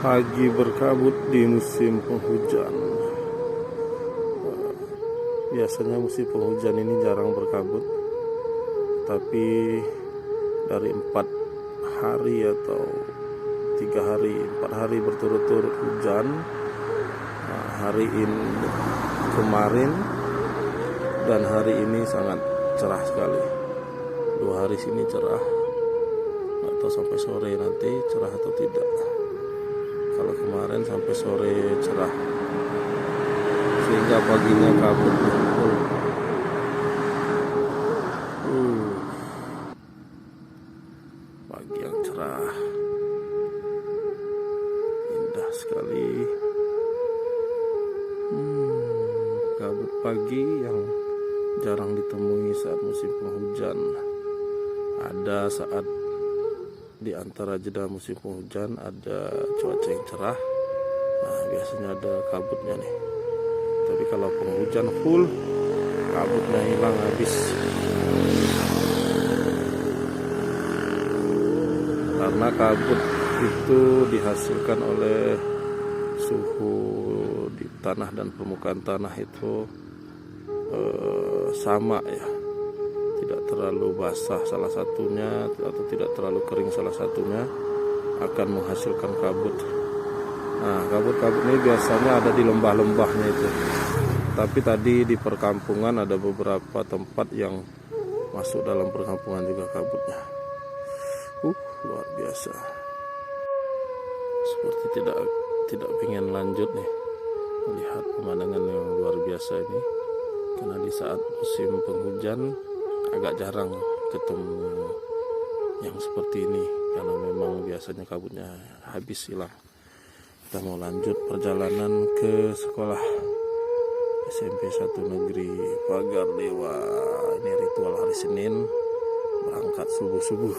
Pagi berkabut di musim penghujan. Biasanya musim penghujan ini jarang berkabut, tapi dari 4 hari atau 4 hari berturut-turut hujan. Hari ini kemarin dan hari ini sangat cerah sekali. 2 hari sini cerah, atau sampai sore nanti cerah atau tidak. Kalau kemarin sampai sore cerah, sehingga paginya kabut full. Pagi yang cerah, indah sekali. Kabut pagi yang jarang ditemui saat musim penghujan. Ada saat di antara jeda musim penghujan ada cuaca yang cerah, biasanya ada kabutnya nih. Tapi kalau penghujan full, kabutnya hilang habis. Karena kabut itu dihasilkan oleh suhu di tanah dan permukaan tanah itu sama ya, tidak terlalu basah salah satunya atau tidak terlalu kering salah satunya akan menghasilkan kabut. Nah, kabut-kabut ini biasanya ada di lembah-lembahnya itu. Tapi tadi di perkampungan ada beberapa tempat yang masuk dalam perkampungan juga kabutnya. Luar biasa. Seperti tidak pengen lanjut nih melihat pemandangan yang luar biasa ini. Karena di saat musim penghujan agak jarang ketemu yang seperti ini, karena memang biasanya kabutnya habis hilang. Kita mau lanjut perjalanan ke sekolah SMP 1 Negeri Pagar Dewa. Ini ritual hari Senin, berangkat subuh-subuh.